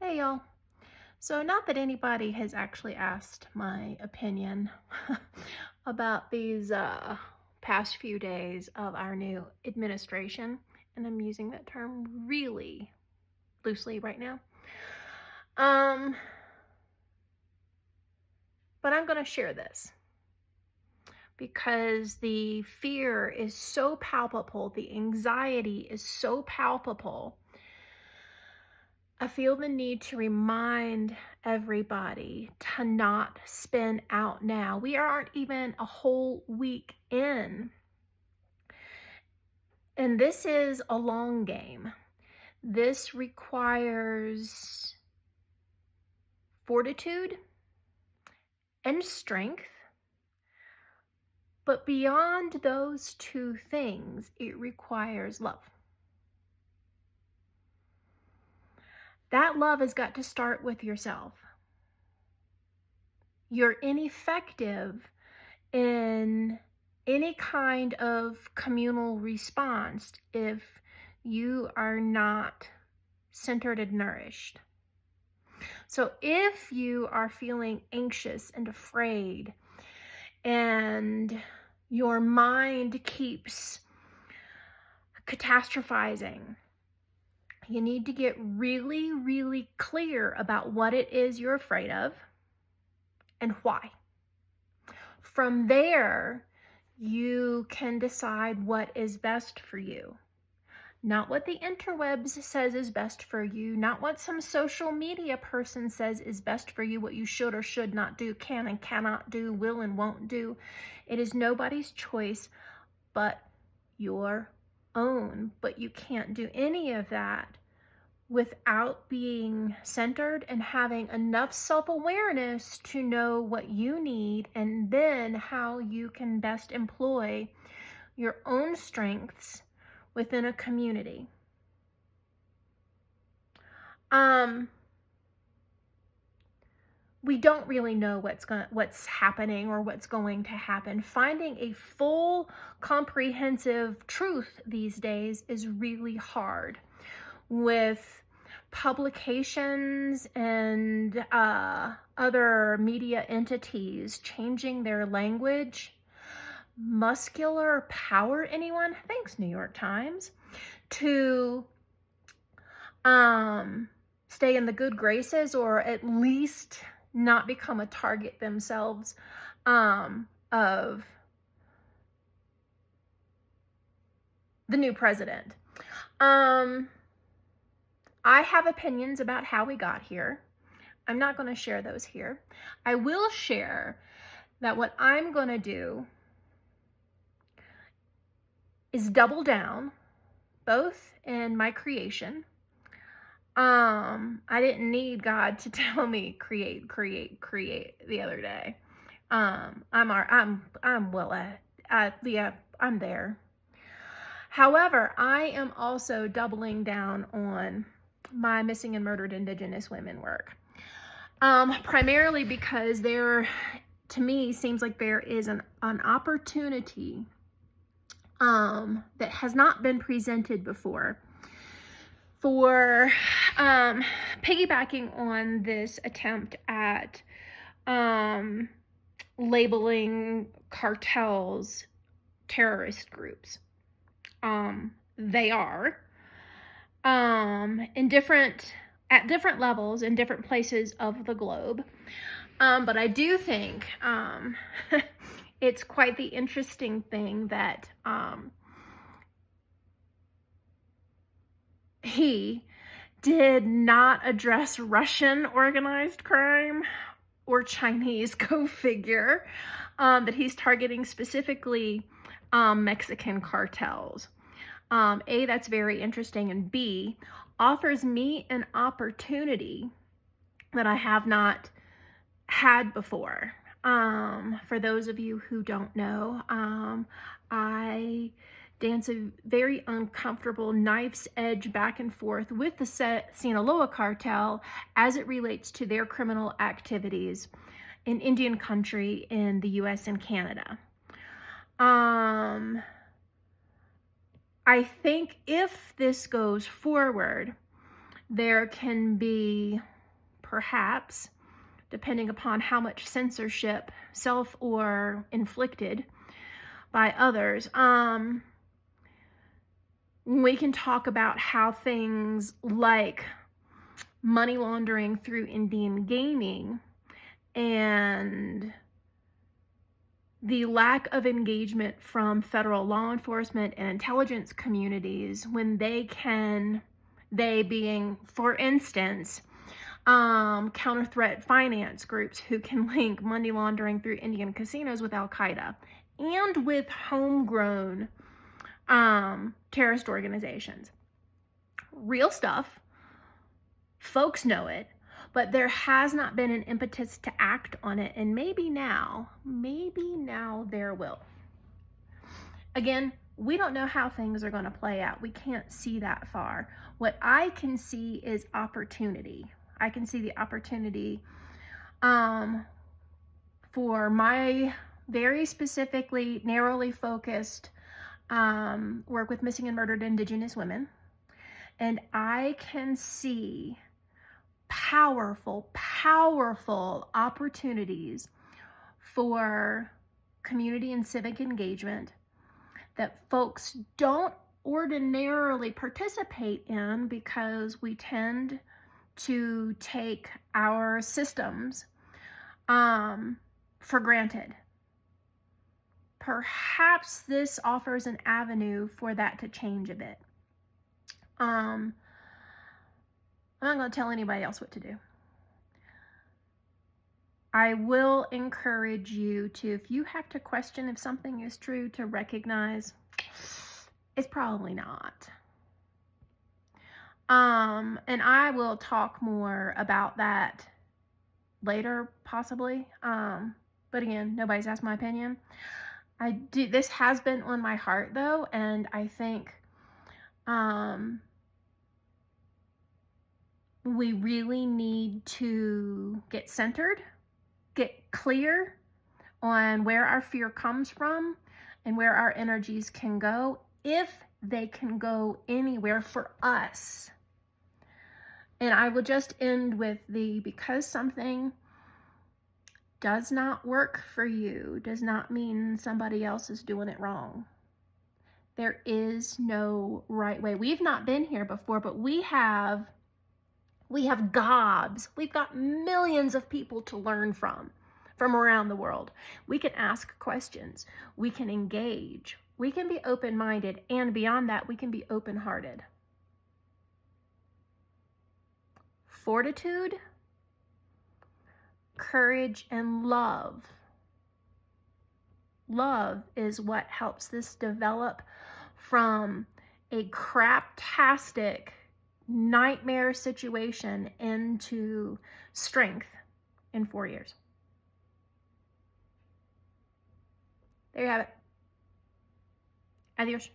Hey y'all. So, not that anybody has actually asked my opinion about these past few days of our new administration, and I'm using that term really loosely right now. Um, but I'm going to share this because the fear is so palpable, the anxiety is so palpable. I feel the need to remind everybody to not spin out now. We aren't even a whole week in, and this is a long game. This requires fortitude and strength, but beyond those two things, it requires love. That love has got to start with yourself. You're ineffective in any kind of communal response if you are not centered and nourished. So if you are feeling anxious and afraid and your mind keeps catastrophizing, you need to get really, really clear about what it is you're afraid of and why. From there, you can decide what is best for you. Not what the interwebs says is best for you, not what some social media person says is best for you, what you should or should not do, can and cannot do, will and won't do. It is nobody's choice but your own. But you can't do any of that without being centered and having enough self-awareness to know what you need and then how you can best employ your own strengths within a community. We don't really know what's happening or what's going to happen. Finding a full comprehensive truth these days is really hard, with publications and other media entities changing their language. Muscular power, anyone? Thanks, New York Times. To stay in the good graces or at least not become a target themselves of the new president. I have opinions about how we got here. I'm not going to share those here. I will share that what I'm going to do is double down both in my creation. I didn't need God to tell me create the other day. I'm there. However, I am also doubling down on my missing and murdered Indigenous women work. Primarily because there, to me, seems like there is an opportunity that has not been presented before for piggybacking on this attempt at labeling cartels terrorist groups. They are at different levels in different places of the globe. But I do think it's quite the interesting thing that he did not address Russian organized crime or Chinese, go figure, that he's targeting specifically Mexican cartels. A, that's very interesting, and B, offers me an opportunity that I have not had before. For those of you who don't know, I dance a very uncomfortable knife's edge back and forth with the Sinaloa cartel as it relates to their criminal activities in Indian country in the US and Canada. I think if this goes forward, there can be perhaps, depending upon how much censorship, self or inflicted by others, we can talk about how things like money laundering through Indian gaming and the lack of engagement from federal law enforcement and intelligence communities when they being, for instance, counter threat finance groups who can link money laundering through Indian casinos with Al Qaeda and with homegrown terrorist organizations. Real stuff. Folks know it, but there has not been an impetus to act on it, and maybe now there will. Again, we don't know how things are going to play out. We can't see that far. What I can see is opportunity. I can see the opportunity for my very specifically, narrowly focused work with missing and murdered Indigenous women. And I can see powerful opportunities for community and civic engagement that folks don't ordinarily participate in because we tend to take our systems for granted. Perhaps this offers an avenue for that to change a bit. I'm not going to tell anybody else what to do. I will encourage you to, if you have to question if something is true, to recognize it's probably not. And I will talk more about that later, possibly. But again, nobody's asked my opinion. This has been on my heart though, and I think we really need to get centered, get clear on where our fear comes from and where our energies can go, if they can go anywhere for us. And I will just end with because something does not work for you does not mean somebody else is doing it wrong. There is no right way. We've not been here before, but we have gobs. We've got millions of people to learn from around the world. We can ask questions. We can engage. We can be open-minded, and beyond that, we can be open-hearted. Fortitude, courage, and love. Love is what helps this develop from a craptastic nightmare situation into strength in 4 years. There you have it. Adios.